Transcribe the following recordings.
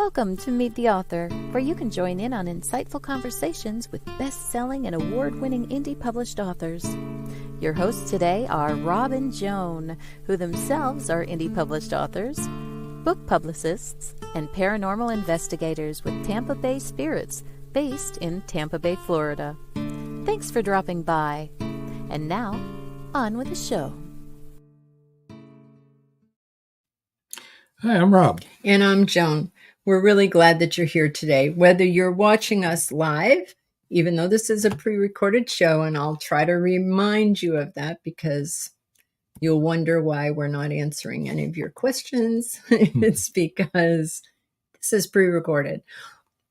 Welcome to Meet the Author, where you can join in on insightful conversations with best-selling and award-winning indie published authors. Your hosts today are Rob and Joan, who themselves are indie published authors, book publicists, and paranormal investigators with Tampa Bay Spirits, based in Tampa Bay, Florida. Thanks for dropping by. And now, on with the show. Hi, I'm Rob. And I'm Joan. We're really glad that you're here today, whether you're watching us live, even though this is a pre-recorded show, and I'll try to remind you of that because you'll wonder why we're not answering any of your questions. It's because this is pre-recorded.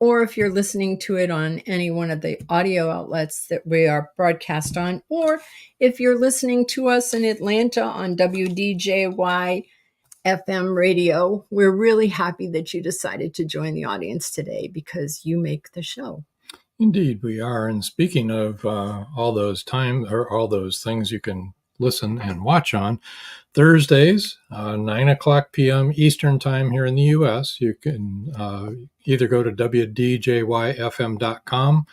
Or if you're listening to it on any one of the audio outlets that we are broadcast on, or if you're listening to us in Atlanta on WDJY FM radio, we're really happy that you decided to join the audience today because you make the show. Indeed, we are. And speaking of all those things you can listen and watch on, Thursdays, 9 o'clock p.m. Eastern Time here in the U.S., you can either go to WDJYFM.com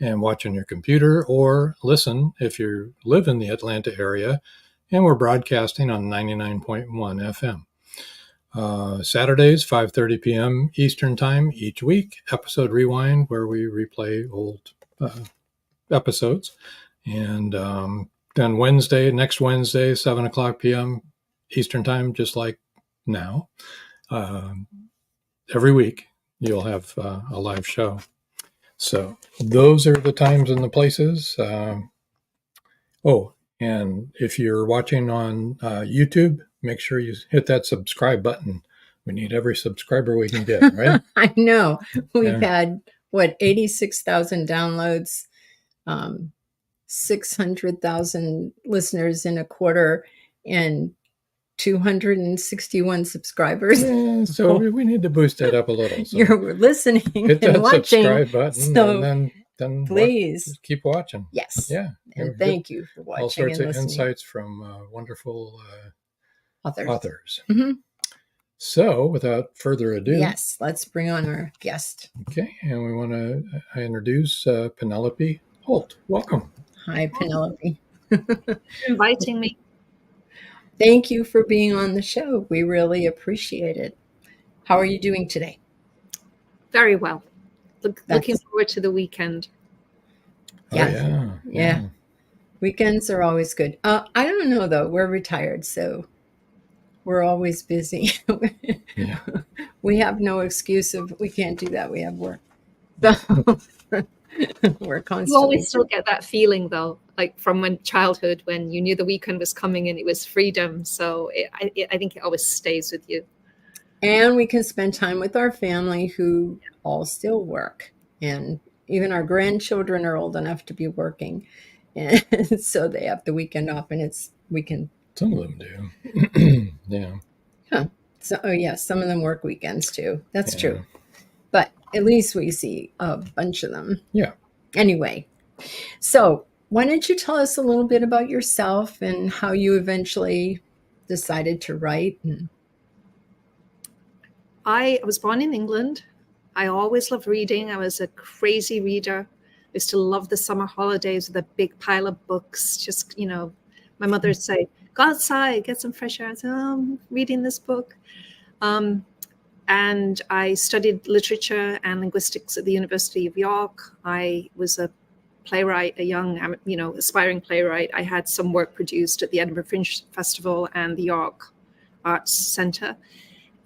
and watch on your computer, or listen if you live in the Atlanta area, and we're broadcasting on 99.1 FM. Saturdays, 5:30 p.m. Eastern Time each week, episode rewind, where we replay old episodes. And then next Wednesday, 7 o'clock p.m. Eastern Time, just like now. Every week, you'll have a live show. So those are the times and the places. And if you're watching on YouTube, make sure you hit that subscribe button. We need every subscriber we can get, right? I know. We've had, 86,000 downloads, 600,000 listeners in a quarter, and 261 subscribers. Yeah, so we need to boost that up a little. So you're listening hit that and watching. Subscribe button, so and then please keep watching. Yes. Yeah. And thank you for watching. All sorts and of listening. insights from wonderful authors. Mm-hmm. So without further ado. Yes, let's bring on our guest. Okay. And we want to introduce Penelope Holt. Welcome. Hi, Penelope. Inviting me. Thank you for being on the show. We really appreciate it. How are you doing today? Very well. Looking forward to the weekend. Yeah. Weekends are always good. I don't know, though. We're retired, so we're always busy. Yeah. We have no excuse of we can't do that. We have work. So we're constantly. You always still get that feeling, though, like from childhood when you knew the weekend was coming and it was freedom. So I think it always stays with you. And we can spend time with our family who all still work. And even our grandchildren are old enough to be working. And so they have the weekend off, and we can. Some of them do. Yeah. Huh. So, some of them work weekends too. That's true. But at least we see a bunch of them. Yeah. Anyway, so why don't you tell us a little bit about yourself and how you eventually decided to write? I was born in England. I always loved reading. I was a crazy reader. I used to love the summer holidays with a big pile of books. Just, my mother would say, go outside, get some fresh air. I said, I'm reading this book. And I studied literature and linguistics at the University of York. I was a playwright, a young, aspiring playwright. I had some work produced at the Edinburgh Fringe Festival and the York Arts Centre.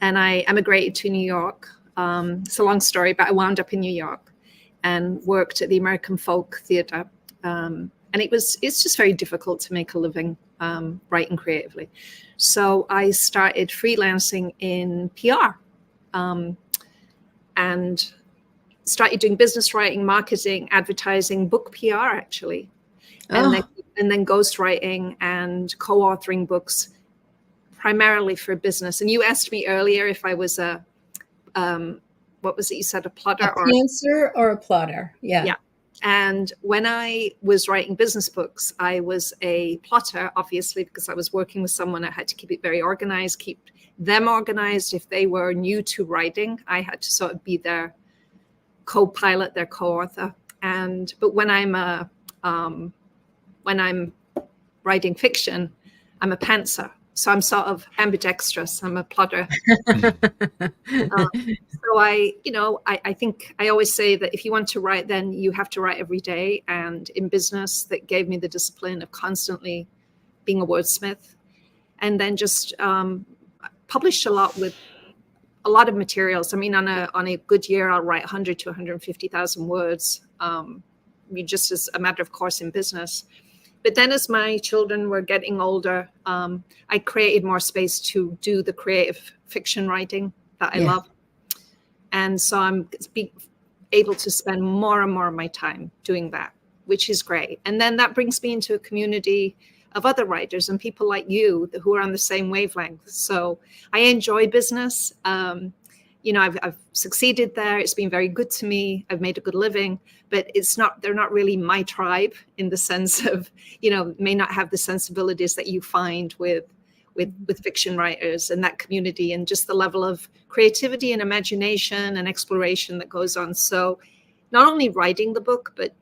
And I emigrated to New York. It's a long story, but I wound up in New York and worked at the American Folk Theatre. And it's just very difficult to make a living writing creatively. So I started freelancing in PR and started doing business writing, marketing, advertising, book PR actually, and then ghostwriting and co-authoring books, primarily for business. And you asked me earlier if I was a what was it you said, a plotter? A pantser or a plotter? Yeah. And when I was writing business books, I was a plotter, obviously, because I was working with someone. I had to keep it very organized, keep them organized. If they were new to writing, I had to sort of be their co-pilot, their co-author. But when I'm writing fiction, I'm a pantser. So I'm sort of ambidextrous. I'm a plodder. So I think I always say that if you want to write, then you have to write every day. And in business, that gave me the discipline of constantly being a wordsmith, and then just published a lot with a lot of materials. I mean, on a good year, I'll write 100 to 150,000 words. Just as a matter of course in business. But then as my children were getting older, I created more space to do the creative fiction writing that I love. And so I'm able to spend more and more of my time doing that, which is great. And then that brings me into a community of other writers and people like you who are on the same wavelength. So I enjoy business. I've succeeded there. It's been very good to me. I've made a good living, but they're not really my tribe in the sense of, may not have the sensibilities that you find with fiction writers and that community, and just the level of creativity and imagination and exploration that goes on. So not only writing the book, but,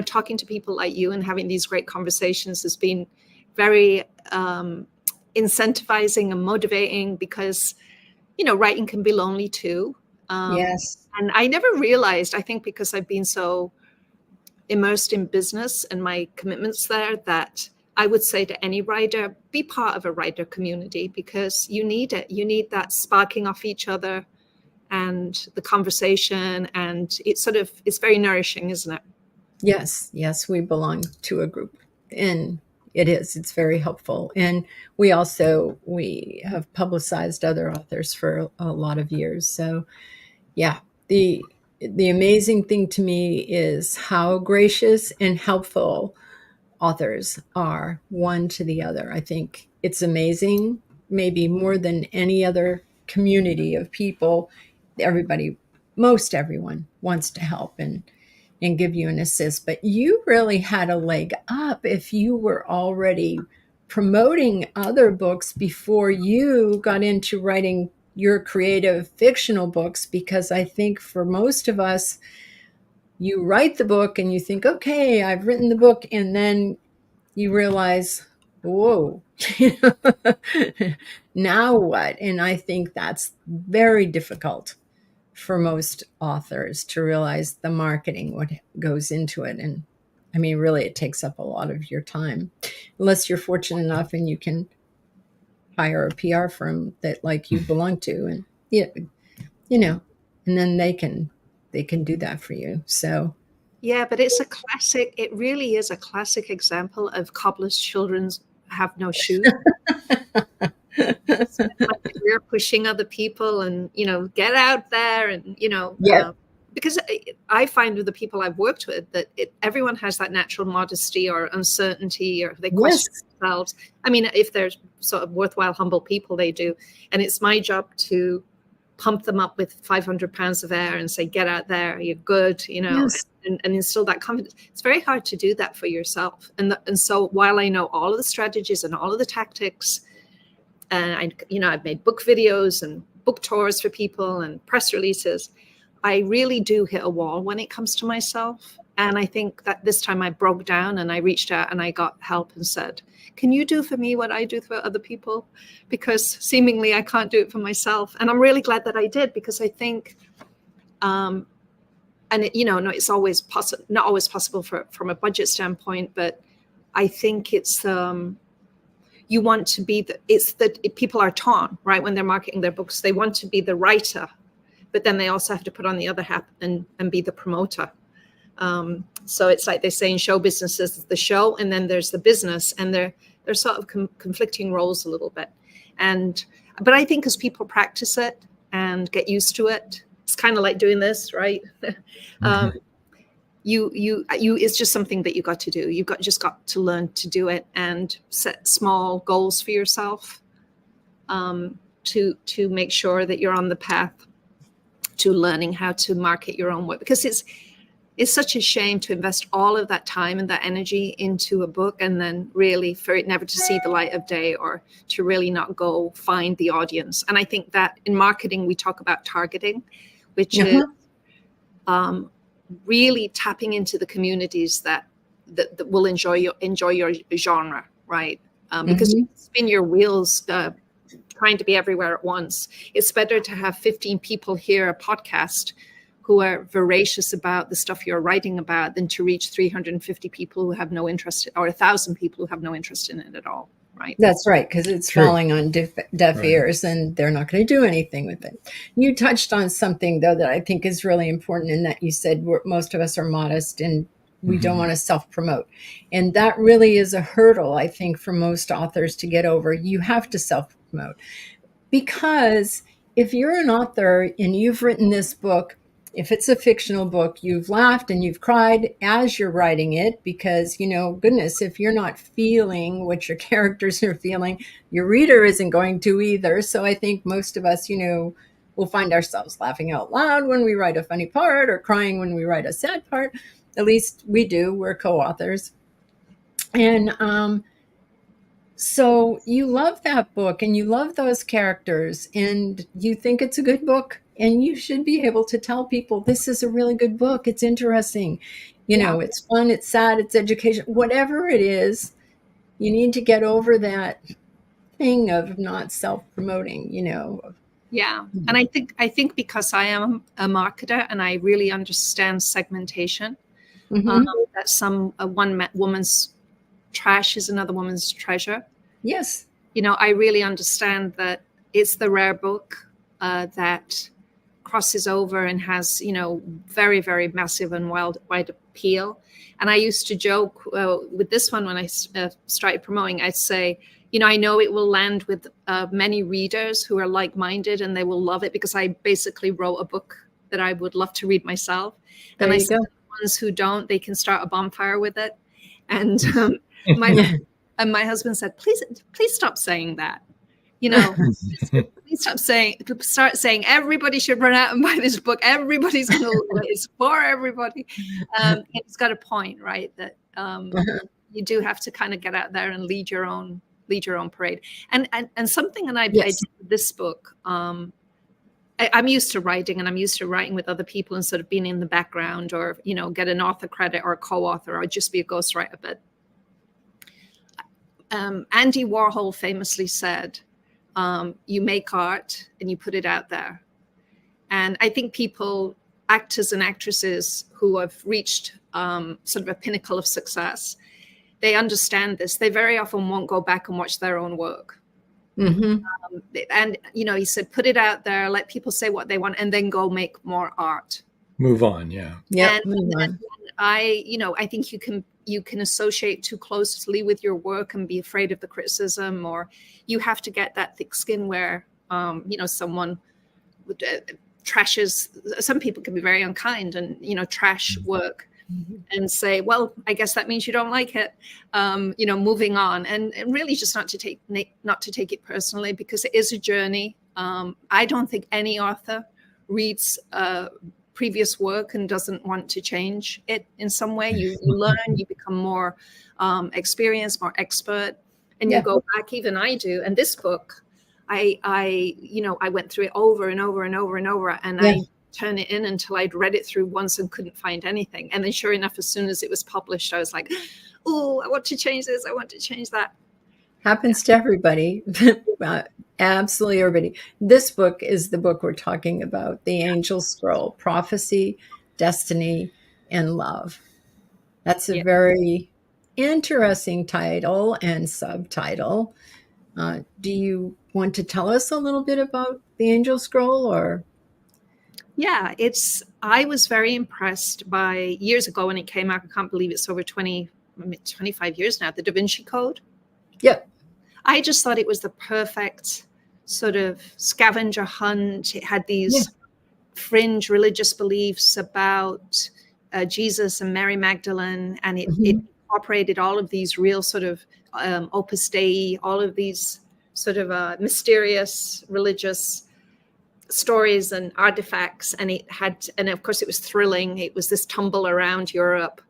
talking to people like you and having these great conversations has been very incentivizing and motivating, because writing can be lonely too. Yes. And I never realized, I think because I've been so immersed in business and my commitments there, that I would say to any writer, be part of a writer community, because you need it. You need that sparking off each other and the conversation. And it's very nourishing, isn't it? Yes, we belong to a group, and it's very helpful. And we have publicized other authors for a lot of years. So yeah, the amazing thing to me is how gracious and helpful authors are one to the other. I think it's amazing, maybe more than any other community of people. Most everyone wants to help and give you an assist, but you really had a leg up if you were already promoting other books before you got into writing your creative fictional books, because I think for most of us, you write the book and you think, okay, I've written the book, and then you realize, whoa, now what? And I think that's very difficult for most authors to realize the marketing, what goes into it. And I mean, really, it takes up a lot of your time, unless you're fortunate enough and you can hire a PR firm that like you belong to, and and then they can do that for you. So yeah, but it's a classic. It really is a classic example of cobbler's children have no shoes. Spent my career pushing other people and, get out there and, because I find with the people I've worked with that everyone has that natural modesty or uncertainty, or they question themselves. I mean, if they're sort of worthwhile, humble people, they do. And it's my job to pump them up with 500 pounds of air and say, get out there, you're good, and instill that confidence. It's very hard to do that for yourself. And so while I know all of the strategies and all of the tactics, and I've made book videos and book tours for people and press releases, I really do hit a wall when it comes to myself. And I think that this time I broke down and I reached out and I got help and said, can you do for me what I do for other people? Because seemingly I can't do it for myself. And I'm really glad that I did, because I think, it's always not always possible from a budget standpoint, but I think it's, you want to be people are torn, right? When they're marketing their books, they want to be the writer, but then they also have to put on the other hat and be the promoter. So it's like they say in show businesses, the show, and then there's the business, and they're sort of conflicting roles a little bit. But I think as people practice it and get used to it, it's kind of like doing this, right? It's just something that you got to do. You've just got to learn to do it and set small goals for yourself to make sure that you're on the path to learning how to market your own work, because it's it's such a shame to invest all of that time and that energy into a book and then really for it never to see the light of day or to really not go find the audience. And I think that in marketing, we talk about targeting, which is really tapping into the communities that will enjoy your genre, right? Because you spin your wheels trying to be everywhere at once. It's better to have 15 people hear a podcast who are voracious about the stuff you're writing about than to reach 350 people who have no interest, or 1,000 people who have no interest in it at all, right? That's right, because it's falling on deaf ears and they're not going to do anything with it. You touched on something, though, that I think is really important, in that you said most of us are modest and we don't want to self-promote. And that really is a hurdle, I think, for most authors to get over. You have to self-promote. Because if you're an author and you've written this book, if it's a fictional book, you've laughed and you've cried as you're writing it because, goodness, if you're not feeling what your characters are feeling, your reader isn't going to either. So I think most of us, will find ourselves laughing out loud when we write a funny part or crying when we write a sad part. At least we do. We're co-authors. And so you love that book and you love those characters and you think it's a good book. And you should be able to tell people, this is a really good book. It's interesting. It's fun, it's sad, it's education, whatever it is, you need to get over that thing of not self-promoting, Yeah. And I think because I am a marketer and I really understand segmentation, that one woman's trash is another woman's treasure. Yes. I really understand that it's the rare book that crosses over and has, very, very massive and wide appeal. And I used to joke with this one when I started promoting, I'd say, I know it will land with many readers who are like-minded and they will love it because I basically wrote a book that I would love to read myself. There and you go. The ones who don't, they can start a bonfire with it. And my husband said, please stop saying that. Please start saying everybody should run out and buy this book. Everybody's going to love it. It's for everybody. It's got a point, right? That you do have to kind of get out there and lead your own parade. And something that I did with this book, I'm used to writing and I'm used to writing with other people and sort of being in the background or, get an author credit or a co-author or just be a ghostwriter. But Andy Warhol famously said, you make art and you put it out there. And I think actors and actresses who have reached sort of a pinnacle of success, they understand this. They very often won't go back and watch their own work. And, he said, put it out there, let people say what they want, and then go make more art. Move on. Yeah. Yeah. And I think you can associate too closely with your work and be afraid of the criticism, or you have to get that thick skin where, someone trashes. Some people can be very unkind and, trash work and say, well, I guess that means you don't like it, moving on and really just not to take it personally because it is a journey. I don't think any author reads previous work and doesn't want to change it in some way. You learn, you become more experienced, more expert, and you go back. Even I do. And this book, I went through it over and over and over and over, and I turned it in until I'd read it through once and couldn't find anything. And then, sure enough, as soon as it was published, I was like, "Oh, I want to change this. I want to change that." Happens to everybody. Absolutely everybody. This book is the book we're talking about, The Angel Scroll, Prophecy, Destiny, and Love. That's a very interesting title and subtitle. Do you want to tell us a little bit about The Angel Scroll? Or? Yeah, I was very impressed by years ago when it came out. I can't believe it's over 25 years now, the Da Vinci Code. Yep. I just thought it was the perfect sort of scavenger hunt. It had these fringe religious beliefs about Jesus and Mary Magdalene, and it incorporated all of these real sort of Opus Dei, all of these sort of mysterious religious stories and artifacts, and of course it was thrilling. It was this tumble around Europe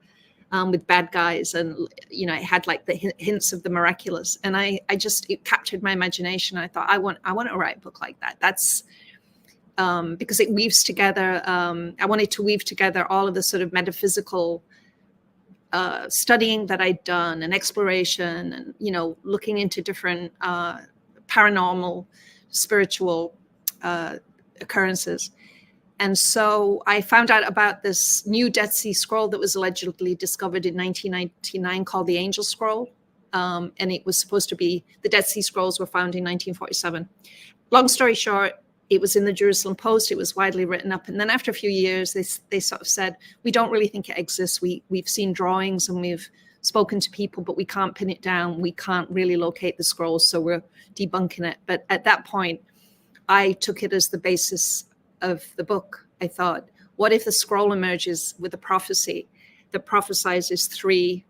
with bad guys, and it had like the hints of the miraculous, and it captured my imagination. I thought I want to write a book like that. That's because it weaves together. I wanted to weave together all of the sort of metaphysical studying that I'd done, and exploration, and looking into different paranormal, spiritual occurrences. And so I found out about this new Dead Sea Scroll that was allegedly discovered in 1999 called the Angel Scroll. And it was supposed to be, the Dead Sea Scrolls were found in 1947. Long story short, it was in the Jerusalem Post. It was widely written up. And then after a few years, they sort of said, we don't really think it exists. We've seen drawings and we've spoken to people, but we can't pin it down. We can't really locate the scrolls, so we're debunking it. But at that point, I took it as the basis of the book. I thought, what if the scroll emerges with a prophecy that prophesizes 3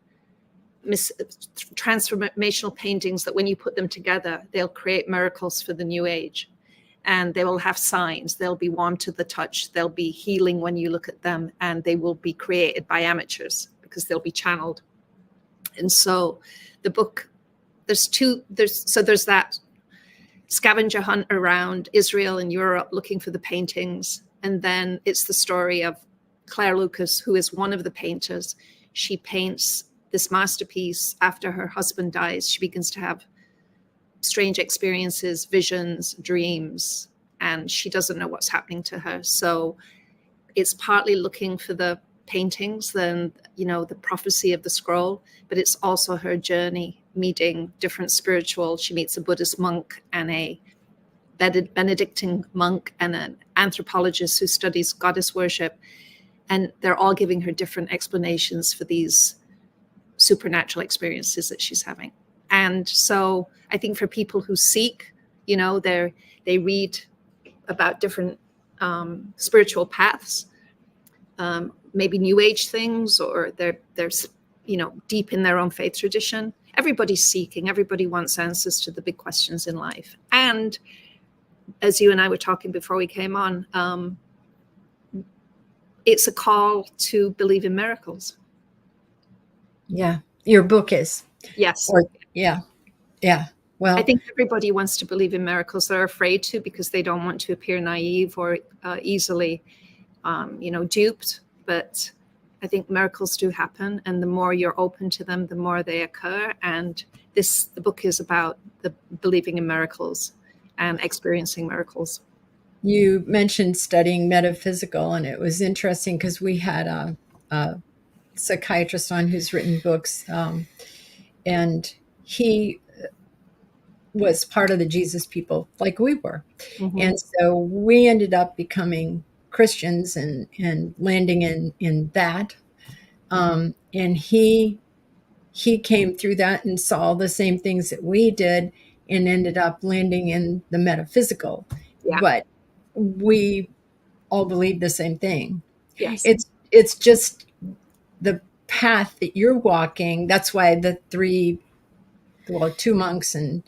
transformational paintings that when you put them together, they'll create miracles for the new age, and they will have signs. They'll be warm to the touch. They'll be healing when you look at them, and they will be created by amateurs because they'll be channeled. And so the book, there's that scavenger hunt around Israel and Europe looking for the paintings. And then it's the story of Claire Lucas, who is one of the painters. She paints this masterpiece after her husband dies. She begins to have strange experiences, visions, dreams, and she doesn't know what's happening to her. So it's partly looking for the paintings, then, the prophecy of the scroll, but it's also her journey meeting different spiritual. She meets a Buddhist monk and a Benedictine monk and an anthropologist who studies goddess worship. And they're all giving her different explanations for these supernatural experiences that she's having. And so I think for people who seek, they read about different spiritual paths, maybe new age things, or they're deep in their own faith tradition. Everybody's seeking. Everybody wants answers to the big questions in life. And as you and I were talking before we came on, it's a call to believe in miracles. Yeah, your book is. Yes. Yeah. Well, I think everybody wants to believe in miracles. They're afraid to because they don't want to appear naive or easily, duped. But I think miracles do happen, and the more you're open to them, the more they occur. And the book is about the believing in miracles and experiencing miracles. You mentioned studying metaphysical, and it was interesting because we had a psychiatrist on who's written books, and he was part of the Jesus people like we were. Mm-hmm. And so we ended up becoming Christians and landing in that. And he came through that and saw the same things that we did and ended up landing in the metaphysical. Yeah. But we all believe the same thing. Yes. It's just the path that you're walking. That's why the 2 monks and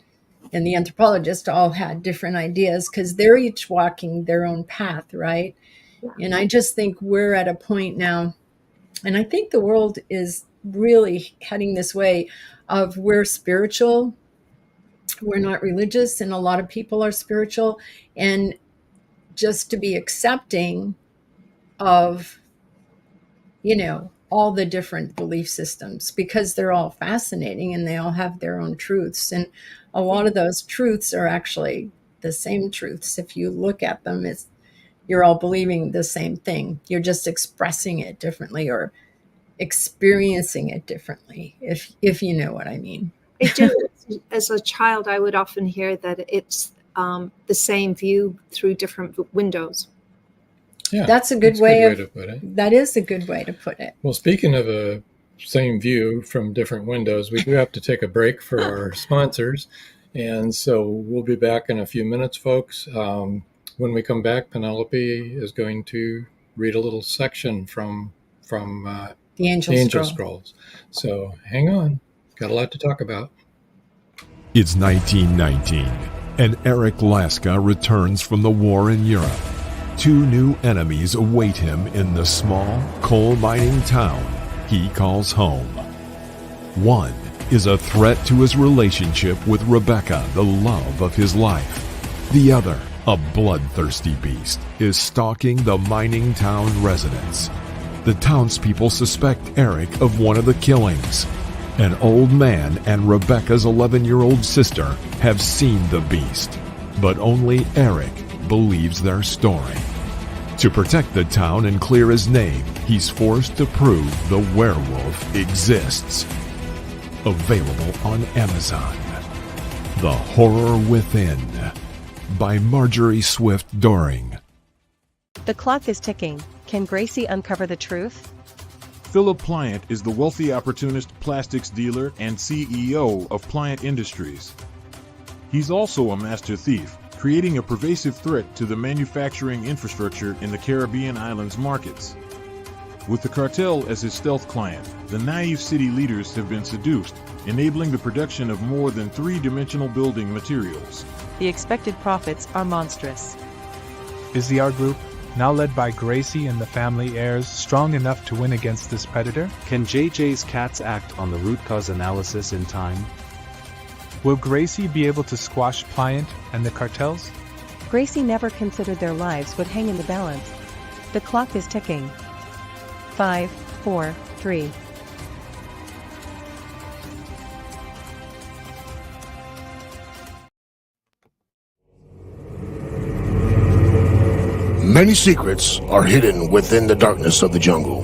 the anthropologist all had different ideas, because they're each walking their own path, right? Yeah. And I just think we're at a point now, and I think the world is really heading this way of we're spiritual, we're not religious, and a lot of people are spiritual, and just to be accepting of, all the different belief systems, because they're all fascinating and they all have their own truths. And a lot of those truths are actually the same truths. If you look at them, you're all believing the same thing. You're just expressing it differently or experiencing it differently, if you know what I mean. I do. As a child, I would often hear that it's the same view through different windows. Yeah, that's a good way to put it. That is a good way to put it. Well, speaking of a same view from different windows, we do have to take a break for our sponsors. And so we'll be back in a few minutes, folks. When we come back, Penelope is going to read a little section from the Angel Scrolls. So hang on. Got a lot to talk about. It's 1919. and Eric Laska returns from the war in Europe. Two new enemies await him in the small coal mining town he calls home. One is a threat to his relationship with Rebecca, the love of his life. The other, a bloodthirsty beast, is stalking the mining town residents. The townspeople suspect Eric of one of the killings. An old man and Rebecca's 11-year-old sister have seen the beast, but only Eric believes their story. To protect the town and clear his name, he's forced to prove the werewolf exists. Available on Amazon. The Horror Within by Marjorie Swift Doring. The clock is ticking. Can Gracie uncover the truth? Philip Pliant is the wealthy opportunist plastics dealer and CEO of Pliant Industries. He's also a master thief, creating a pervasive threat to the manufacturing infrastructure in the Caribbean islands markets. With the cartel as his stealth client, the naive city leaders have been seduced, enabling the production of more than three-dimensional building materials. The expected profits are monstrous. Is the art group, now led by Gracie and the family heirs, strong enough to win against this predator? Can JJ's cats act on the root cause analysis in time? Will Gracie be able to squash Pliant and the cartels? Gracie never considered their lives would hang in the balance. The clock is ticking. 5, 4, 3. Many secrets are hidden within the darkness of the jungle.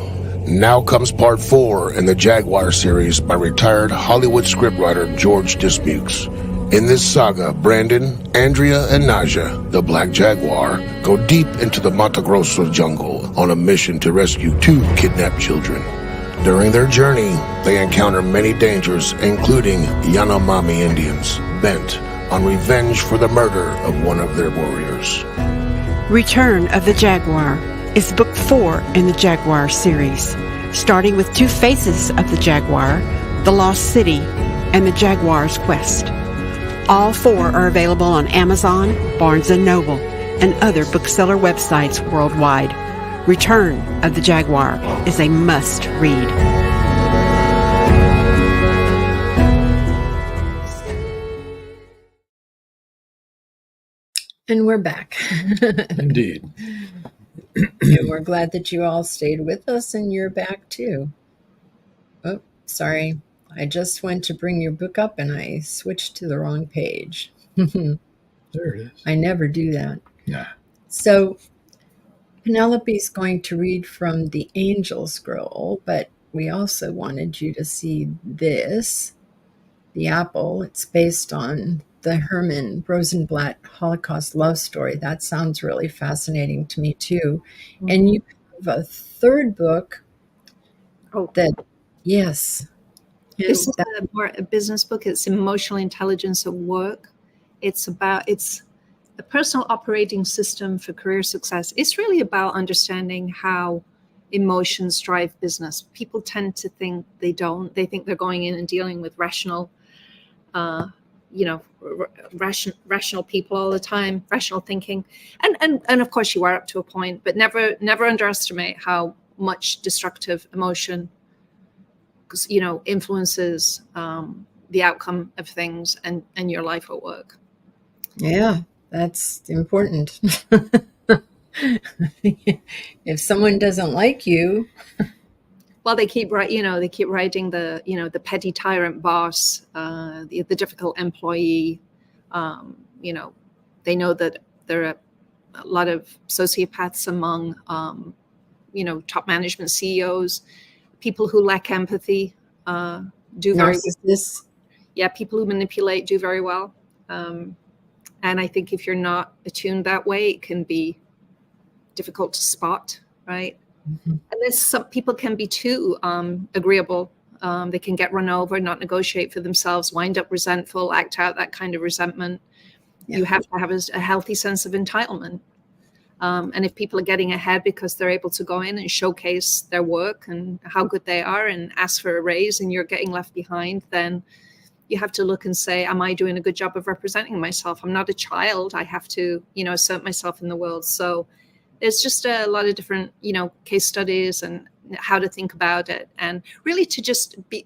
Now comes part 4 in the Jaguar series by retired Hollywood scriptwriter George Dismukes. In this saga, Brandon, Andrea, and Naja, the Black Jaguar, go deep into the Mato Grosso jungle on a mission to rescue 2 kidnapped children. During their journey, they encounter many dangers, including Yanomami Indians, bent on revenge for the murder of one of their warriors. Return of the Jaguar is book 4 in the Jaguar series, starting with 2 faces of the Jaguar, the Lost City, and the Jaguar's Quest. All 4 are available on Amazon, Barnes & Noble, and other bookseller websites worldwide. Return of the Jaguar is a must-read. And we're back. Indeed. And we're glad that you all stayed with us, and you're back too. Oh, sorry. I just went to bring your book up and I switched to the wrong page. There it is. I never do that. Yeah. So Penelope's going to read from the Angel Scroll, but we also wanted you to see this, The Apple. It's based on the Herman Rosenblat Holocaust love story. That sounds really fascinating to me too. Mm-hmm. And you have a third book yes. This is more a business book. It's Emotional Intelligence at Work. It's a personal operating system for career success. It's really about understanding how emotions drive business. People tend to think they don't. They think they're going in and dealing with rational people all the time, rational thinking. And of course you are up to a point, but never underestimate how much destructive emotion influences the outcome of things and your life at work. Yeah, that's important. If someone doesn't like you, well, they keep writing the petty tyrant boss, the difficult employee. They know that there are a lot of sociopaths among top management CEOs. People who lack empathy do very well. Yeah, people who manipulate do very well. And I think if you're not attuned that way, it can be difficult to spot, right? Mm-hmm. And then some people can be too agreeable. They can get run over, not negotiate for themselves, wind up resentful, act out that kind of resentment. Yeah. You have to have a healthy sense of entitlement. And if people are getting ahead because they're able to go in and showcase their work and how good they are and ask for a raise and you're getting left behind, then, you have to look and say, am I doing a good job of representing myself? I'm not a child. I have to, assert myself in the world. So there's just a lot of different, case studies and how to think about it, and really to just be,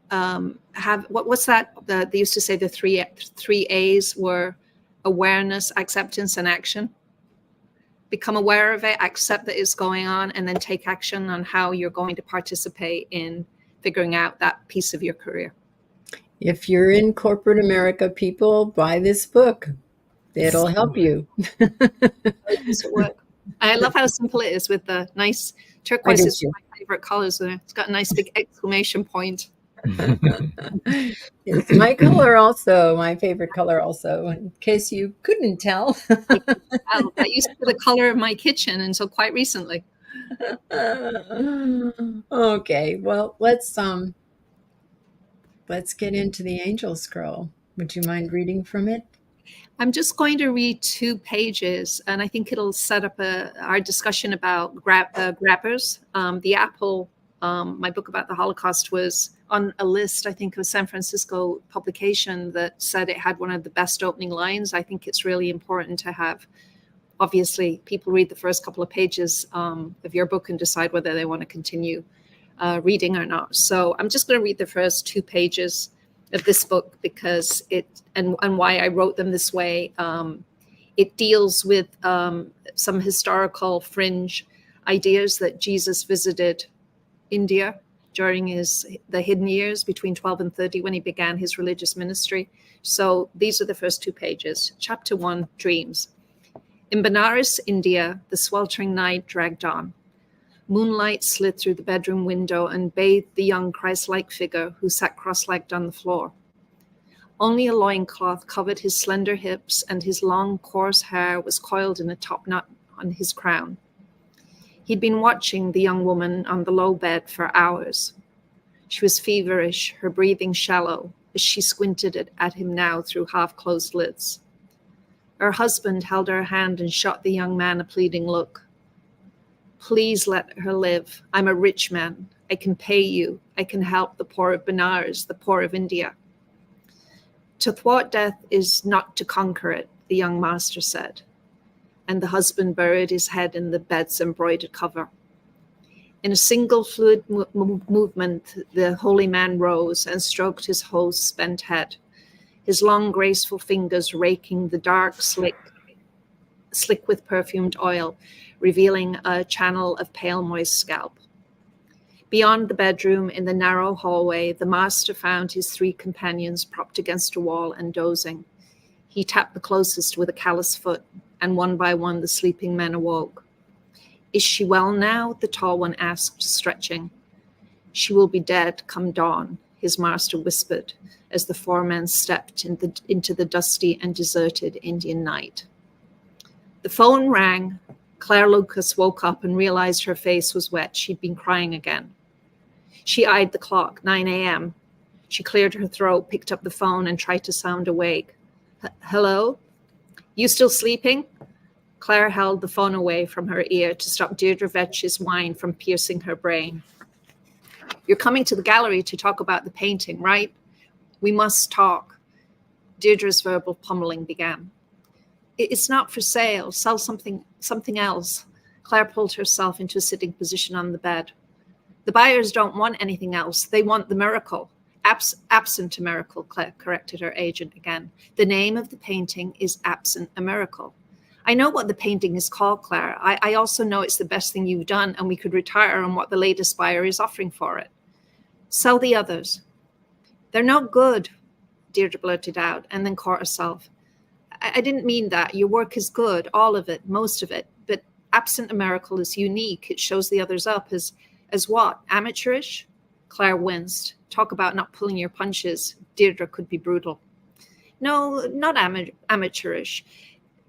have what's that? They used to say the three A's were awareness, acceptance, and action. Become aware of it, accept that it's going on, and then take action on how you're going to participate in figuring out that piece of your career. If you're in corporate America, people, buy this book. It'll help you. I love how simple it is with the nice turquoise. Is my favorite colors there. It's got a nice big exclamation point. It's my color also, my favorite color also, in case you couldn't tell. That used to be the color of my kitchen until quite recently. Okay, well, let's get into the Angel Scroll. Would you mind reading from it? I'm just going to read 2 pages, and I think it'll set up our discussion about grabbers. The Apple, my book about the Holocaust, was on a list, I think, of San Francisco publication that said it had one of the best opening lines. I think it's really important to have, obviously, people read the first couple of pages of your book and decide whether they want to continue reading or not. So I'm just going to read the first 2 pages of this book because and why I wrote them this way. It deals with some historical fringe ideas that Jesus visited India during the hidden years between 12 and 30 when he began his religious ministry. So these are the first 2 pages. Chapter 1, Dreams. In Benares, India, the sweltering night dragged on. Moonlight slid through the bedroom window and bathed the young Christ-like figure who sat cross-legged on the floor. Only a loincloth covered his slender hips, and his long, coarse hair was coiled in a top knot on his crown. He'd been watching the young woman on the low bed for hours. She was feverish, her breathing shallow, as she squinted at him now through half-closed lids. Her husband held her hand and shot the young man a pleading look. Please let her live. I'm a rich man. I can pay you. I can help the poor of Benares, the poor of India. To thwart death is not to conquer it, the young master said. And the husband buried his head in the bed's embroidered cover. In a single fluid movement, the holy man rose and stroked his host's spent head, his long, graceful fingers raking the dark, slick with perfumed oil, revealing a channel of pale, moist scalp. Beyond the bedroom, in the narrow hallway, the master found his 3 companions propped against a wall and dozing. He tapped the closest with a callous foot, and one by one the sleeping men awoke. Is she well now? The tall one asked, stretching. She will be dead come dawn, his master whispered, as the 4 men stepped into the dusty and deserted Indian night. The phone rang. Claire Lucas woke up and realized her face was wet. She'd been crying again. She eyed the clock, 9 a.m. She cleared her throat, picked up the phone, and tried to sound awake. Hello? You still sleeping? Claire held the phone away from her ear to stop Deirdre Vetch's whine from piercing her brain. You're coming to the gallery to talk about the painting, right? We must talk. Deirdre's verbal pummeling began. It's not for sale. Sell something else. Claire pulled herself into a sitting position on the bed. The buyers don't want anything else. They want the miracle. Absent a miracle, Claire corrected her agent again. The name of the painting is Absent a Miracle. I know what the painting is called, Claire. I also know it's the best thing you've done, and we could retire on what the latest buyer is offering for it. Sell the others. They're no good, Deirdre blurted out, and then caught herself. I didn't mean that. Your work is good, all of it, most of it. But Absent a Miracle is unique. It shows the others up as what? Amateurish? Claire winced. Talk about not pulling your punches. Deirdre could be brutal. No, not amateurish.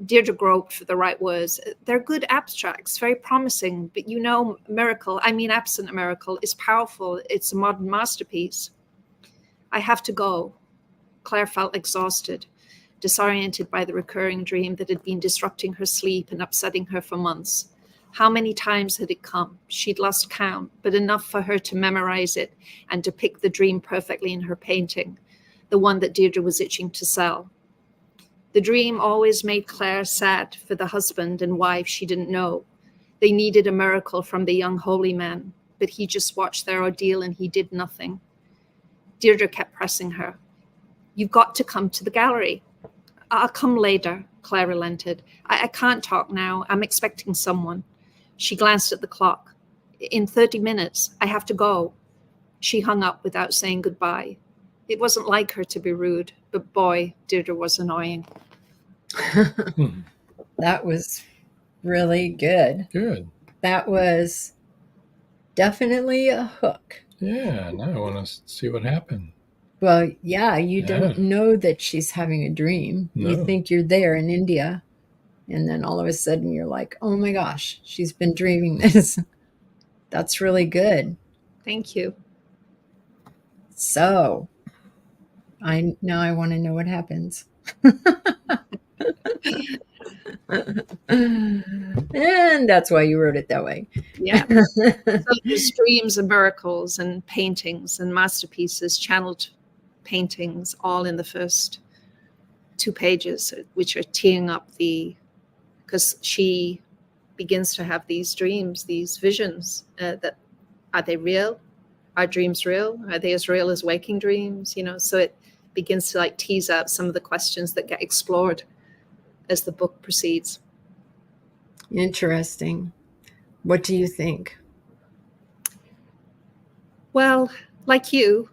Deirdre groped for the right words. They're good abstracts, very promising. But Absent a Miracle is powerful. It's a modern masterpiece. I have to go. Claire felt exhausted, disoriented by the recurring dream that had been disrupting her sleep and upsetting her for months. How many times had it come? She'd lost count, but enough for her to memorize it and depict the dream perfectly in her painting, the one that Deirdre was itching to sell. The dream always made Claire sad for the husband and wife she didn't know. They needed a miracle from the young holy man, but he just watched their ordeal and he did nothing. Deirdre kept pressing her. You've got to come to the gallery. I'll come later, Claire relented. I can't talk now. I'm expecting someone. She glanced at the clock. In 30 minutes, I have to go. She hung up without saying goodbye. It wasn't like her to be rude, but boy, Deirdre was annoying. That was really good. Good. That was definitely a hook. Yeah, now I want to see what happened. Well, yeah, you don't know that she's having a dream. No. You think you're there in India, and then all of a sudden you're like, oh my gosh, she's been dreaming this. That's really good. Thank you. So, now I want to know what happens. And that's why you wrote it that way. Yeah. So there's dreams and miracles and paintings and masterpieces, channeled paintings, all in the first 2 pages, which are teeing up because she begins to have these dreams, these visions, that are they real? Are dreams real? Are they as real as waking dreams? So it begins to tease out some of the questions that get explored as the book proceeds. Interesting. What do you think? Well, like you,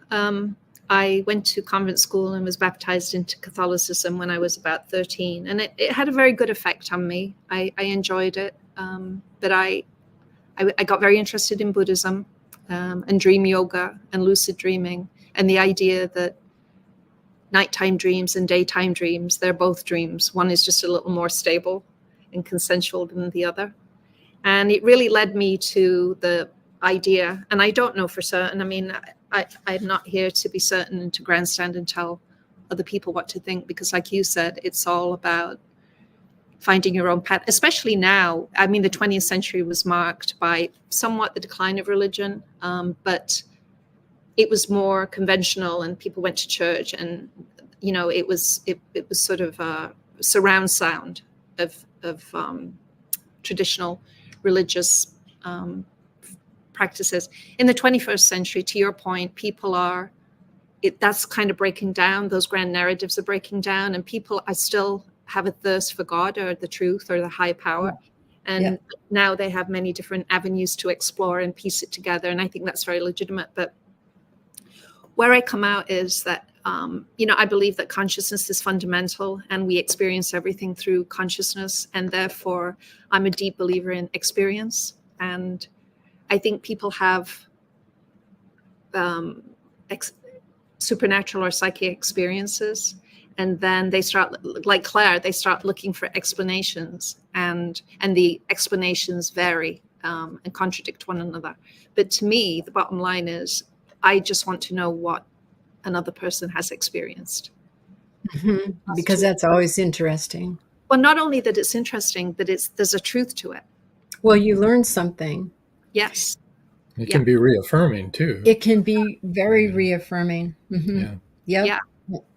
I went to convent school and was baptized into Catholicism when I was about 13, and it had a very good effect on me. I enjoyed it, but I got very interested in Buddhism and dream yoga and lucid dreaming, and the idea that nighttime dreams and daytime dreams, they're both dreams. One is just a little more stable and consensual than the other. And it really led me to the idea, and I don't know for certain. I mean, I'm not here to be certain and to grandstand and tell other people what to think, because like you said, it's all about finding your own path, especially now. I mean, the 20th century was marked by somewhat the decline of religion, but it was more conventional and people went to church, and it was sort of a surround sound of traditional religious practices. In the 21st century, to your point, that's kind of breaking down. Those grand narratives are breaking down, and people are still have a thirst for God or the truth or the high power. And now they have many different avenues to explore and piece it together. And I think that's very legitimate. But where I come out is that, I believe that consciousness is fundamental, and we experience everything through consciousness. And therefore, I'm a deep believer in experience. And I think people have supernatural or psychic experiences. And then they start, like Claire, they start looking for explanations, and the explanations vary and contradict one another. But to me, the bottom line is, I just want to know what another person has experienced. Mm-hmm. Because that's always interesting. Well, not only that it's interesting, but there's a truth to it. Well, you learn something. Yes. It can be reaffirming too. It can be very reaffirming. Mm-hmm. Yeah.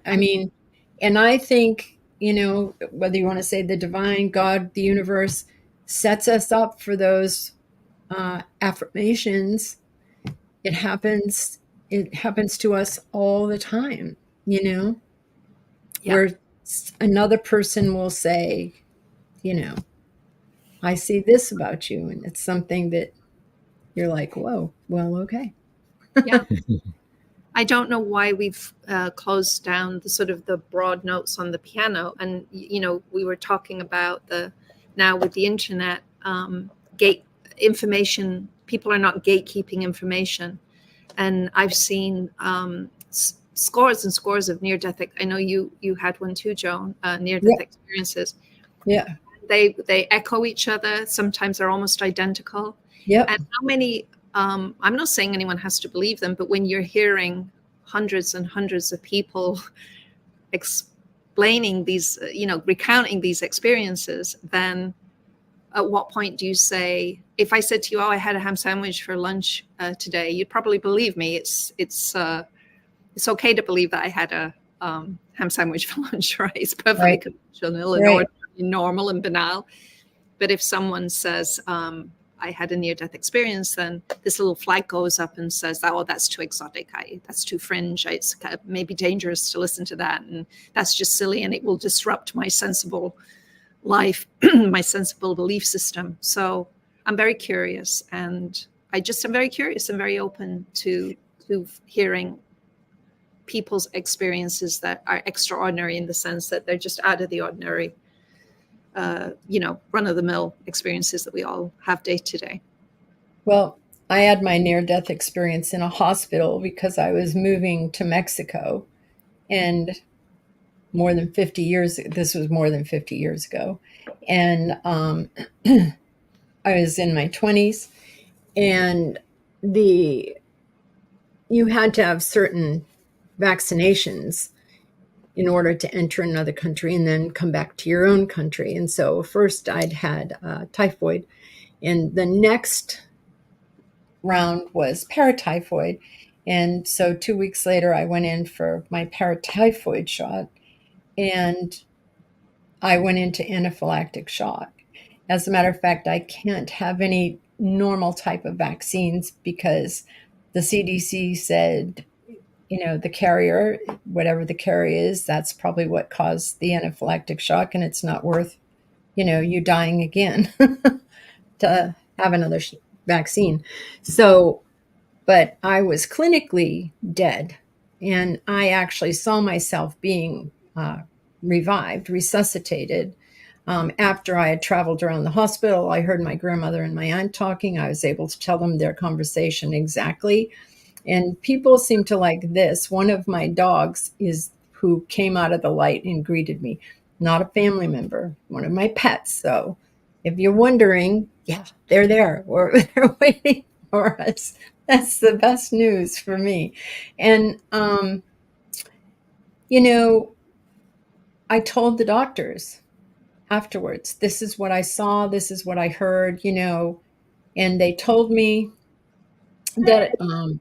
I mean, and I think, whether you want to say the divine, God, the universe, sets us up for those affirmations. It happens to us all the time, where another person will say, I see this about you. And it's something that you're like, whoa, well, okay. Yeah. I don't know why we've closed down the broad notes on the piano. And, we were talking about now with the internet, gate information, people are not gatekeeping information. And I've seen scores and scores of near-death. I know you had one too, Joan, near-death experiences. Yeah. They echo each other. Sometimes they're almost identical. Yeah. And how many, I'm not saying anyone has to believe them, but when you're hearing hundreds and hundreds of people explaining these, recounting these experiences, then at what point do you say, if I said to you, oh, I had a ham sandwich for lunch today, you'd probably believe me. It's okay to believe that I had a ham sandwich for lunch, right? It's perfectly conventional and normal and banal. But if someone says, I had a near-death experience, then this little flag goes up and says, oh, that's too exotic. That's too fringe. It's maybe dangerous to listen to that. And that's just silly. And it will disrupt my sensible life, my sensible belief system. So I'm very curious. And I'm very curious and very open to hearing people's experiences that are extraordinary in the sense that they're just out of the ordinary, run-of-the-mill experiences that we all have day to day. Well, I had my near-death experience in a hospital because I was moving to Mexico, and this was more than 50 years ago. And I was in my 20s, and you had to have certain vaccinations in order to enter another country and then come back to your own country. And so first I'd had typhoid, and the next round was paratyphoid. And so 2 weeks later, I went in for my paratyphoid shot, and I went into anaphylactic shock. As a matter of fact, I can't have any normal type of vaccines because the CDC said, the carrier, whatever the carrier is, that's probably what caused the anaphylactic shock, and it's not worth, you dying again to have another vaccine. So, but I was clinically dead, and I actually saw myself being resuscitated. After I had traveled around the hospital, I heard my grandmother and my aunt talking. I was able to tell them their conversation exactly. And people seem to like this. One of my dogs who came out of the light and greeted me, not a family member, one of my pets. So if you're wondering, yeah, they're there, or they're waiting for us. That's the best news for me. And, I told the doctors afterwards, this is what I saw, this is what I heard, and they told me that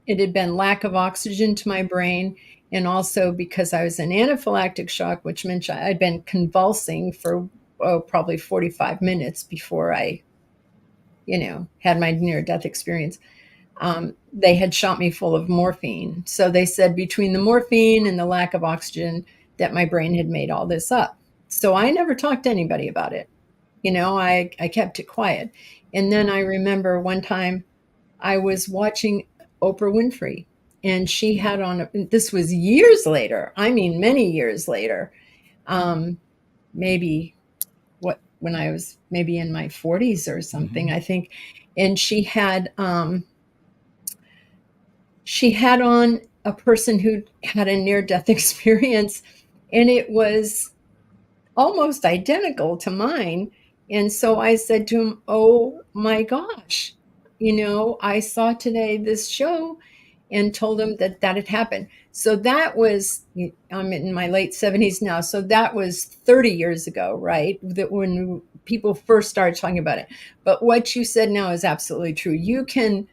it had been lack of oxygen to my brain, and also because I was in anaphylactic shock, which meant I'd been convulsing for probably 45 minutes before I, had my near-death experience. They had shot me full of morphine. So they said between the morphine and the lack of oxygen that my brain had made all this up. So I never talked to anybody about it. I kept it quiet. And then I remember one time I was watching Oprah Winfrey, and she had on, this was years later, many years later, when I was maybe in my 40s or something, I think. And she had on a person who had a near-death experience, and it was almost identical to mine. And so I said to him, oh my gosh, I saw today this show, and told him that had happened. So that was, I'm in my late 70s now. So that was 30 years ago, right? That when people first started talking about it. But what you said now is absolutely true. You can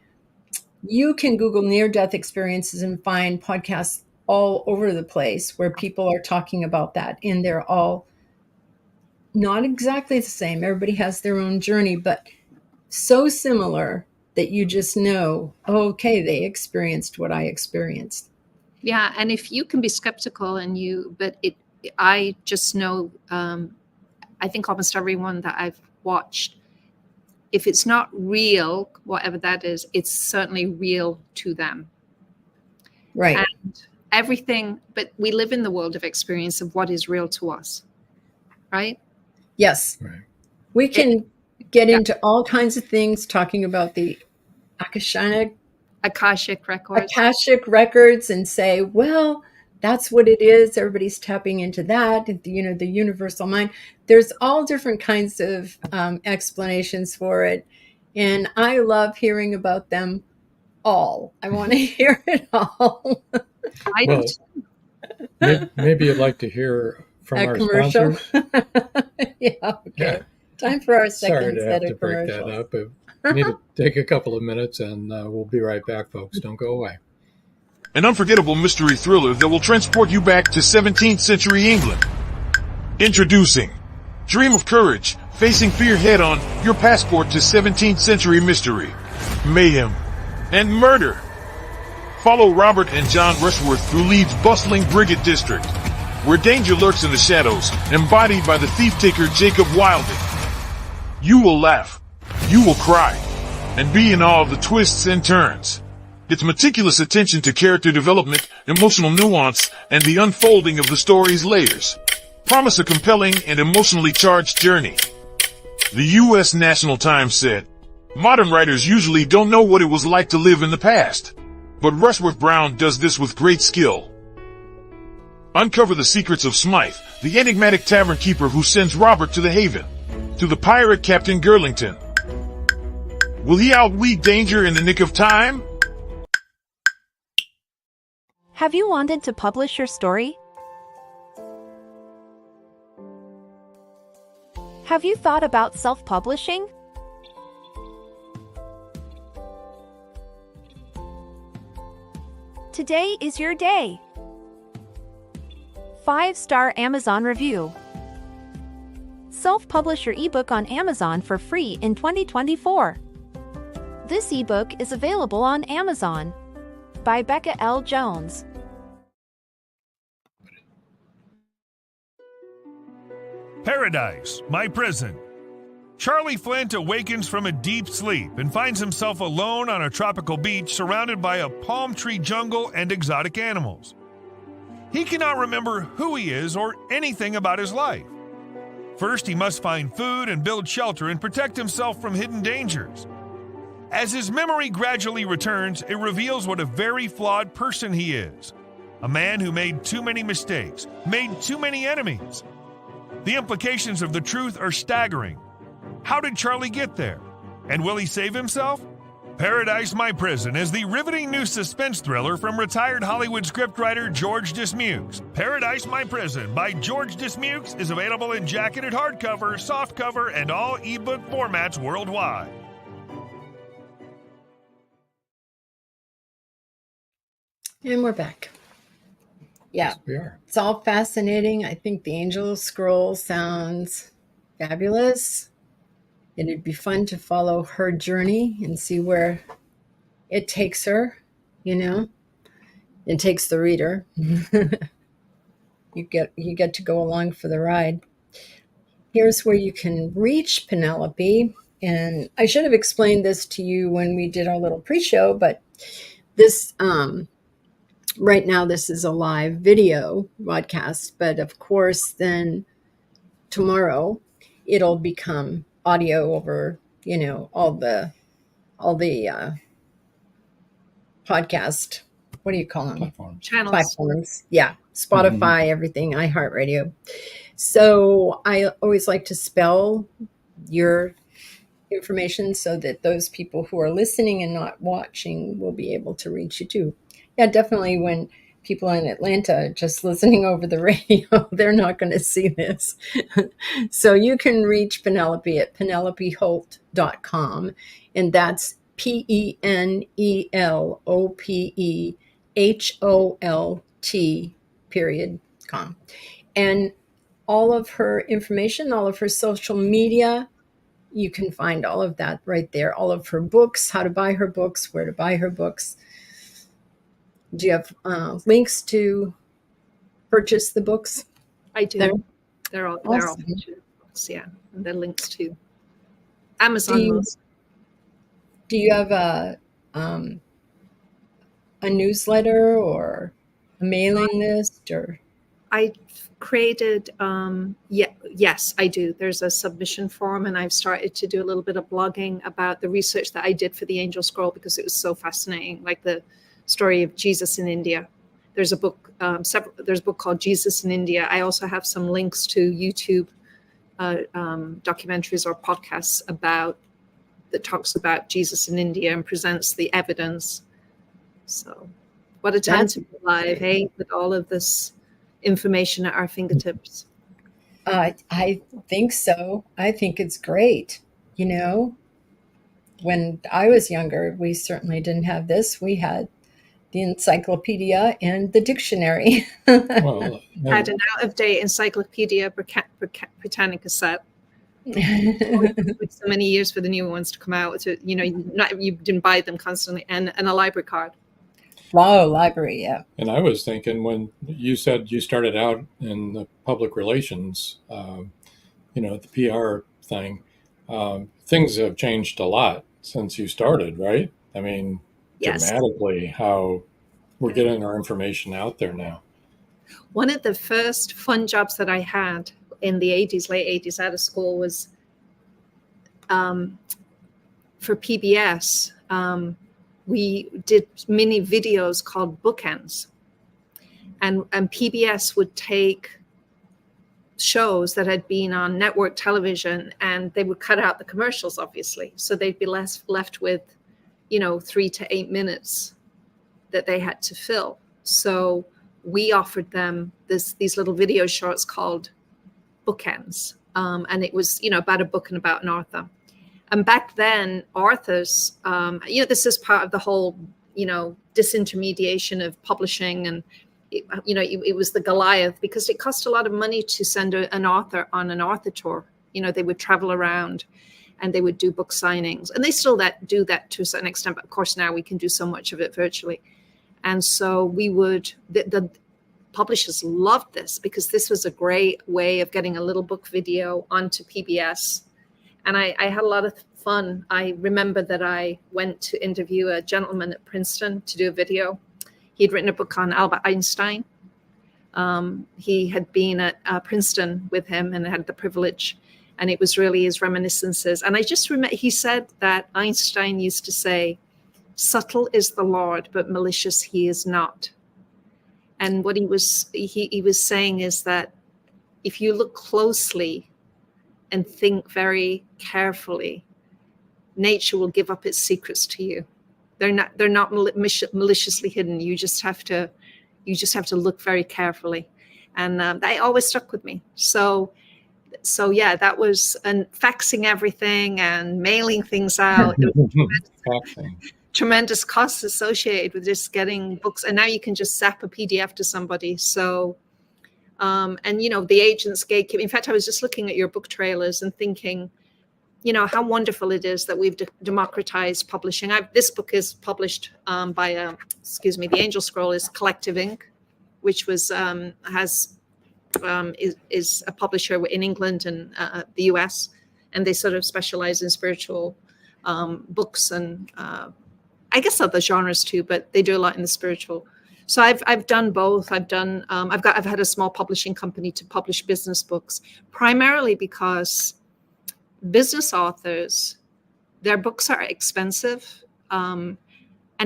Google near-death experiences and find podcasts all over the place where people are talking about that. And they're all not exactly the same. Everybody has their own journey, but so similar that you just know, okay, they experienced what I experienced. Yeah, and if you can be skeptical I just know, I think almost everyone that I've watched, if it's not real, whatever that is, it's certainly real to them. Right. And everything, but we live in the world of experience of what is real to us, right? Yes. Right. We can get into all kinds of things talking about the Akashic records and say, well, that's what it is. Everybody's tapping into that, the universal mind. There's all different kinds of explanations for it. And I love hearing about them all. I want to hear it all. I do too. Maybe you'd like to hear from our commercial sponsors. Yeah. Okay. Time for our Sorry second to set have to of break that commercials. up, but we need to take a couple of minutes, and we'll be right back, folks. Don't go away. An unforgettable mystery thriller that will transport you back to 17th century England. Introducing Dream of Courage, facing fear head-on, your passport to 17th century mystery, mayhem, and murder. Follow Robert and John Rushworth through Leeds' bustling Briggate district, where danger lurks in the shadows, embodied by the thief-taker Jacob Wilding. You will laugh, you will cry, and be in awe of the twists and turns. Its meticulous attention to character development, emotional nuance, and the unfolding of the story's layers promise a compelling and emotionally charged journey. The U.S. National Times said, "Modern writers usually don't know what it was like to live in the past, but Rushworth Brown does this with great skill." Uncover the secrets of Smythe, the enigmatic tavern keeper who sends Robert to the Haven, to the pirate Captain Girlington. Will he outweed danger in the nick of time? Have you wanted to publish your story? Have you thought about self-publishing? Today is your day. 5-star Amazon review. Self-publish your ebook on Amazon for free in 2024. This ebook is available on Amazon by Becca L. Jones. Paradise, My Prison. Charlie Flint awakens from a deep sleep and finds himself alone on a tropical beach surrounded by a palm tree jungle and exotic animals. He cannot remember who he is or anything about his life. First, he must find food and build shelter and protect himself from hidden dangers. As his memory gradually returns, it reveals what a very flawed person he is. A man who made too many mistakes, made too many enemies. The implications of the truth are staggering. How did Charlie get there? And will he save himself? Paradise, My Prison is the riveting new suspense thriller from retired Hollywood scriptwriter George Dismukes. Paradise, My Prison by George Dismukes is available in jacketed hardcover, softcover, and all ebook formats worldwide. And we're back. Yeah, Yes, we are. it's all fascinating. I think the Angel Scroll sounds fabulous. It'd be fun to follow her journey and see where it takes her, you know. It takes the reader. You get to go along for the ride. Here's where you can reach Penelope. And I should have explained this to you when we did our little pre-show, but this right now, this is a live video broadcast, but of course, then tomorrow it'll become audio over, you know, all the podcast. What do you call them? Channels. Platforms. Yeah, Spotify, everything, iHeartRadio. So I always like to spell your information so that those people who are listening and not watching will be able to reach you too. Yeah, definitely when people in Atlanta are just listening over the radio, they're not going to see this. So you can reach Penelope at penelopeholt.com, and that's PENELOPEHOLT.com. And all of her information, all of her social media, you can find all of that right there. All of her books, how to buy her books, where to buy her books. Do you have links to purchase the books? I do. There? They're all Awesome. books, yeah, and they're links to Amazon. Do you have a newsletter or a mailing list, or? I created, yes, I do. There's a submission form, and I've started to do a little bit of blogging about the research that I did for the Angel Scroll because it was so fascinating, like the story of Jesus in India. There's a book, there's a book called Jesus in India. I also have some links to YouTube documentaries or podcasts that talks about Jesus in India and presents the evidence. So what a time to be alive, hey, with all of this information at our fingertips. I think so. I think it's great. You know, when I was younger, we certainly didn't have this. We had the encyclopedia and the dictionary. Well, Had an out-of-date Encyclopedia Britannica set. It took so many years for the new ones to come out. So, you didn't buy them constantly, and a library card. Wow, library, yeah. And I was thinking when you said you started out in the public relations, the PR thing, things have changed a lot since you started, right? I mean, Yes. dramatically how we're getting our information out there now. One of the first fun jobs that I had in the late 80s out of school was for PBS. We did mini videos called bookends. And PBS would take shows that had been on network television and they would cut out the commercials, obviously. So they'd be left with, 3 to 8 minutes that they had to fill. So we offered them these little video shorts called bookends. And it was, about a book and about an author. And back then, authors, this is part of the whole, disintermediation of publishing. And, it was the Goliath because it cost a lot of money to send an author on an author tour. They would travel around and they would do book signings. And they still do that to a certain extent. But of course, now we can do so much of it virtually. And so the publishers loved this because this was a great way of getting a little book video onto PBS. And I had a lot of fun. I remember that I went to interview a gentleman at Princeton to do a video. He'd written a book on Albert Einstein. He had been at Princeton with him and had the privilege. And it was really his reminiscences. And I just remember he said that Einstein used to say, "Subtle is the Lord, but malicious he is not." And what he was saying is that if you look closely and think very carefully, nature will give up its secrets to you. They're not maliciously hidden. You just have to look very carefully, and that always stuck with me. So yeah, that was, and faxing everything and mailing things out. Tremendous costs associated with just getting books, and now you can just zap a PDF to somebody. So, the agents gatekeep. In fact, I was just looking at your book trailers and thinking, how wonderful it is that we've democratized publishing. This book is published by the Angel Scroll is Collective Inc., which was is a publisher in England and the US, and they sort of specialize in spiritual books and I guess other genres too, but they do a lot in the spiritual. So I've done both. I've had a small publishing company to publish business books, primarily because business authors, their books are expensive. And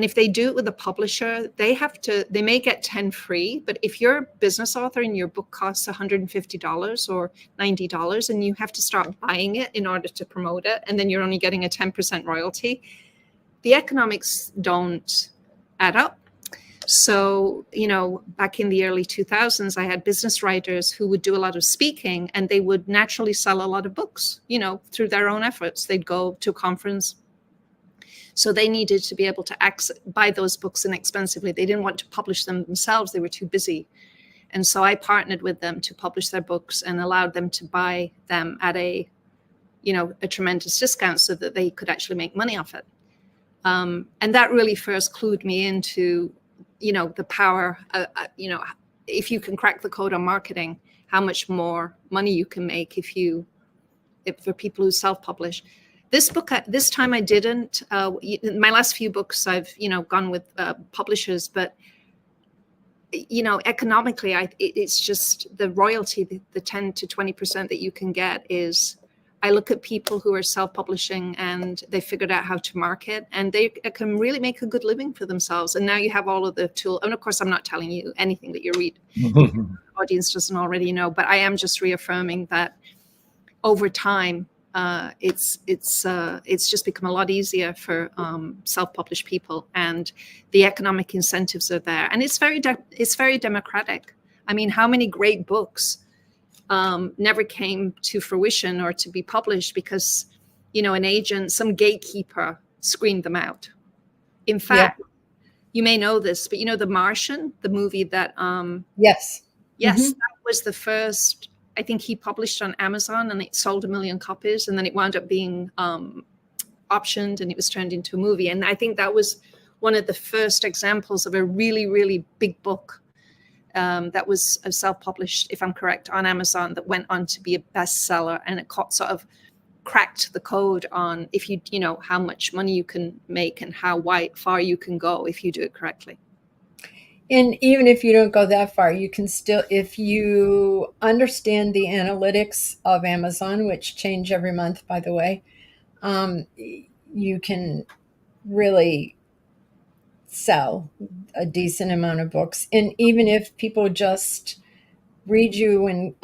if they do it with a publisher, they may get 10 free, but if you're a business author and your book costs $150 or $90 and you have to start buying it in order to promote it, and then you're only getting a 10% royalty, the economics don't add up. So, back in the early 2000s, I had business writers who would do a lot of speaking and they would naturally sell a lot of books, through their own efforts. They'd go to a conference. So they needed to be able to buy those books inexpensively. They didn't want to publish them themselves. They were too busy. And so I partnered with them to publish their books and allowed them to buy them at a tremendous discount so that they could actually make money off it. And that really first clued me into the power, if you can crack the code on marketing, how much more money you can make for people who self-publish. This book, this time I didn't. My last few books, I've gone with publishers, but economically, it's just the royalty, the 10 to 20% that you can get is. I look at people who are self-publishing and they figured out how to market and they can really make a good living for themselves. And now you have all of the tools. And of course, I'm not telling you anything that you read. The audience doesn't already know, but I am just reaffirming that over time, it's just become a lot easier for self-published people, and the economic incentives are there. And it's very democratic. I mean, how many great books never came to fruition or to be published because, an agent, some gatekeeper screened them out. In fact, you may know this, but The Martian, the movie that, yes, that was the first, I think he published on Amazon, and it sold 1 million copies, and then it wound up being optioned, and it was turned into a movie. And I think that was one of the first examples of a really, really big book that was self-published, if I'm correct, on Amazon, that went on to be a bestseller, and it sort of cracked the code on if you how much money you can make and how far you can go if you do it correctly. And even if you don't go that far, you can still, if you understand the analytics of Amazon, which change every month, by the way, you can really sell a decent amount of books. And even if people just read you in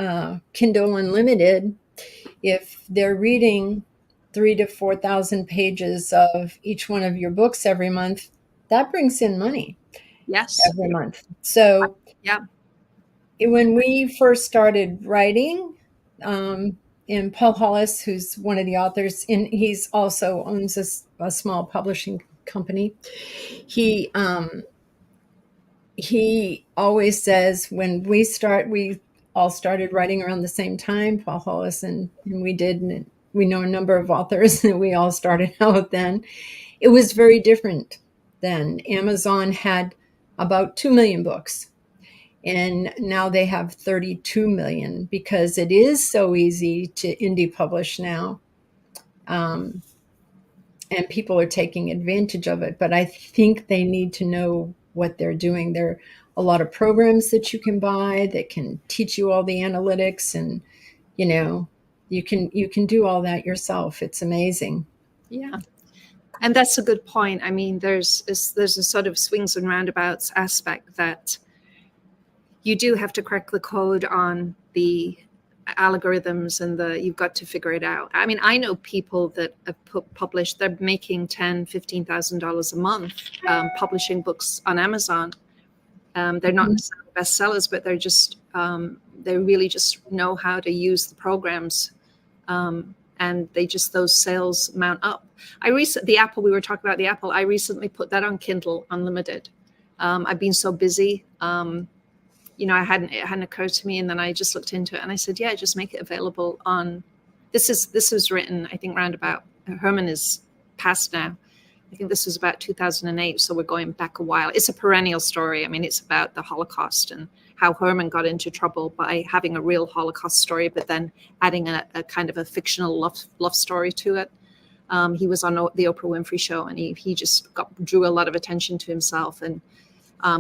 Kindle Unlimited, if they're reading 3,000 to 4,000 pages of each one of your books every month, that brings in money. Yes. Every month. So when we first started writing, and Paul Hollis, who's one of the authors, and he's also owns a small publishing company, he always says when we all started writing around the same time, Paul Hollis and we did, and we know a number of authors that we all started out then. It was very different then. Amazon had about 2 million books. And now they have 32 million because it is so easy to indie publish now. And people are taking advantage of it. But I think they need to know what they're doing. There are a lot of programs that you can buy that can teach you all the analytics, and you can do all that yourself. It's amazing. Yeah. And that's a good point. I mean, there's a sort of swings and roundabouts aspect that you do have to crack the code on the algorithms, and you've got to figure it out. I mean, I know people that have published, they're making $10,000, $15,000 a month publishing books on Amazon. They're not necessarily bestsellers, but they're just, they really just know how to use the programs. And those sales mount up. The Apple, we were talking about the Apple, I recently put that on Kindle Unlimited. I've been so busy, it hadn't occurred to me. And then I just looked into it and I said, yeah, just make it available on, this was written, I think roundabout, Herman is passed now. I think this was about 2008. So we're going back a while. It's a perennial story. I mean, it's about the Holocaust and how Herman got into trouble by having a real Holocaust story, but then adding a kind of a fictional love story to it. He was on the Oprah Winfrey Show, and he just drew a lot of attention to himself, and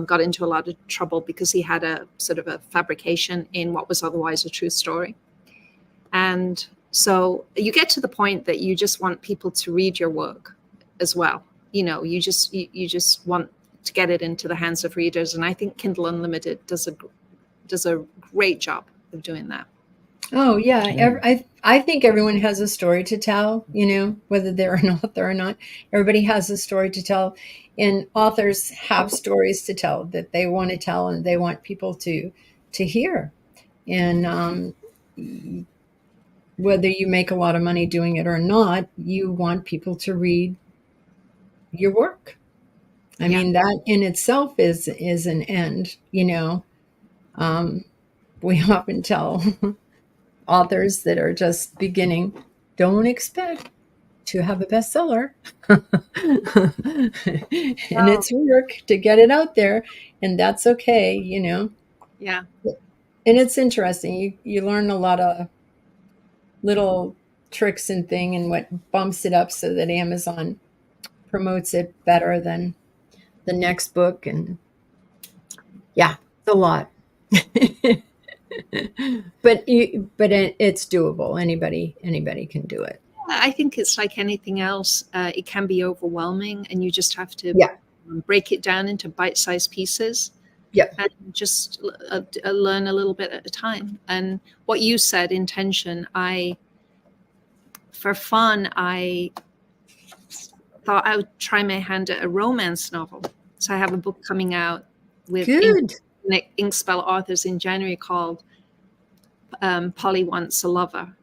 got into a lot of trouble because he had a sort of a fabrication in what was otherwise a true story. And so you get to the point that you just want people to read your work as well. You just want to get it into the hands of readers. And I think Kindle Unlimited does a great job of doing that. Oh, yeah. I think everyone has a story to tell, whether they're an author or not. Everybody has a story to tell. And authors have stories to tell that they want to tell and they want people to hear. And whether you make a lot of money doing it or not, you want people to read your work. I mean, that in itself is an end, we often tell authors that are just beginning, don't expect to have a bestseller. And it's work to get it out there, and that's okay, Yeah. And it's interesting. You learn a lot of little tricks and and what bumps it up so that Amazon promotes it better than the next book. And yeah, it's a lot. But it's doable. Anybody can do it. I think it's like anything else. It can be overwhelming, and you just have to break it down into bite-sized pieces. And just learn a little bit at a time. And what you said, intention, for fun, I thought I would try my hand at a romance novel. So I have a book coming out with Inkspell Authors in January called Polly Wants a Lover.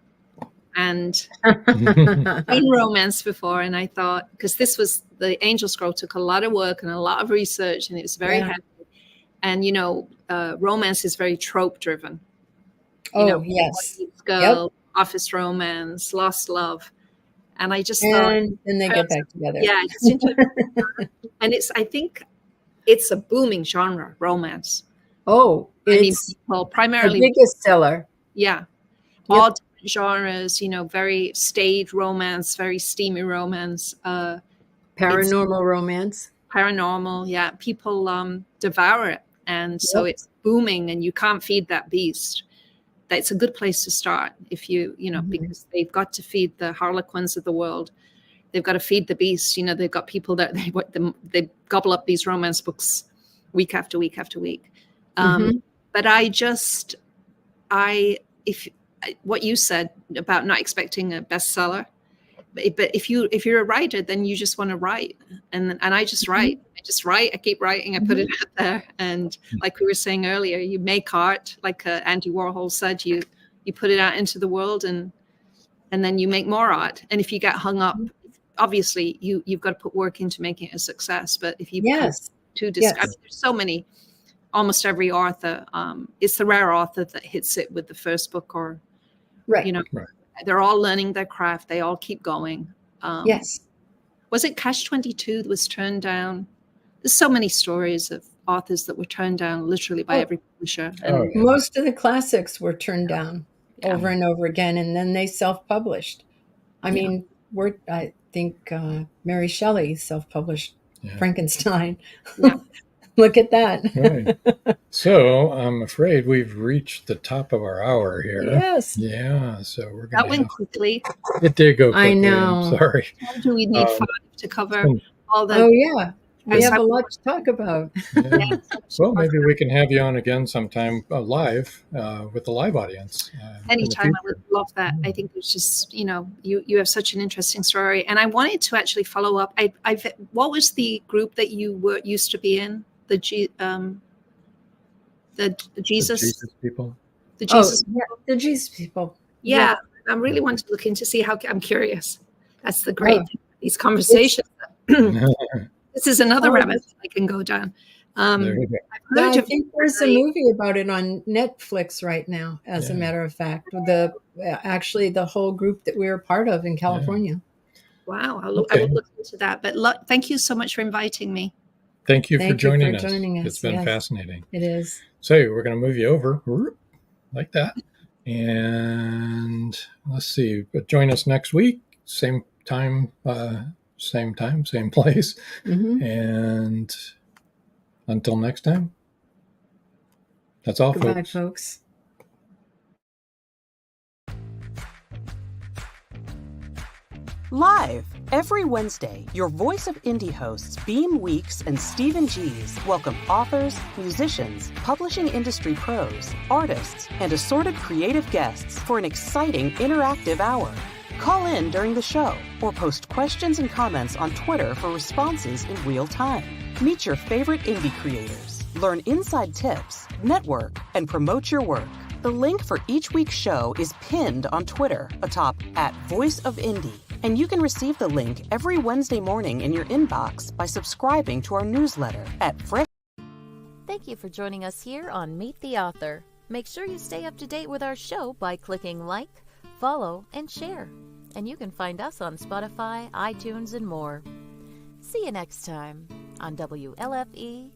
And in romance before, and I thought, because the Angel Scroll took a lot of work and a lot of research, and it was very heavy. And romance is very trope driven. Yes, girl, office romance, lost love, and I just thought, and then they get back together. Yeah, and I think it's a booming genre, romance. Oh, it's primarily the biggest seller. Yeah, all different genres. Very staid romance, very steamy romance, paranormal romance. Paranormal, yeah. People devour it, and so it's booming, and you can't feed that beast. That's a good place to start if because they've got to feed the Harlequins of the world. They've got to feed the beast. They've got people that they gobble up these romance books week after week after week. But what you said about not expecting a bestseller, but if you're a writer, then you just want to write, and I just write. I keep writing. I put it out there, and like we were saying earlier, you make art, like Andy Warhol said. You put it out into the world, and then you make more art. And if you get hung up, obviously you've got to put work into making it a success. But if you there's so many. Almost every author, it's the rare author that hits it with the first book, or they're all learning their craft. They all keep going. Was it Catch-22 that was turned down? There's so many stories of authors that were turned down literally by every publisher. And most of the classics were turned down over and over again, and then they self-published. I think Mary Shelley self-published Frankenstein. Look at that. Right. So I'm afraid we've reached the top of our hour here. Yes. Yeah. So we're going that went quickly. It did go quickly. I know. I'm sorry. How do we need 5 to cover all the? Oh yeah. We have a lot to talk about. Yeah. Well, maybe we can have you on again sometime live with the live audience. Anytime, I would love that. I think it's just, you have such an interesting story. And I wanted to actually follow up. What was the group that you used to be in? The Jesus people. The Jesus the Jesus people. Yeah. I really want to look into see how I'm curious. That's the great thing, these conversations. This is another rabbit I can go down. I think there's a movie about it on Netflix right now, as a matter of fact. Actually the whole group that we were part of in California. Wow. I will look into that. But thank you so much for inviting me. Thank you for joining us. It's been fascinating. It is. So we're going to move you over like that. And let's see. But join us next week. Same time, same place. And until next time, that's all, Goodbye, folks. Live every Wednesday, your Voice of Indie hosts Beam Weeks and Stephen Gees welcome authors, musicians, publishing industry pros, artists, and assorted creative guests for an exciting interactive hour. Call in during the show or post questions and comments on Twitter for responses in real time. Meet your favorite indie creators, learn inside tips, network, and promote your work. The link for each week's show is pinned on Twitter atop @VoiceOfIndie. And you can receive the link every Wednesday morning in your inbox by subscribing to our newsletter at Fresh. Thank you for joining us here on Meet the Author. Make sure you stay up to date with our show by clicking like, follow, and share. And you can find us on Spotify, iTunes, and more. See you next time on WLFE-DB.net.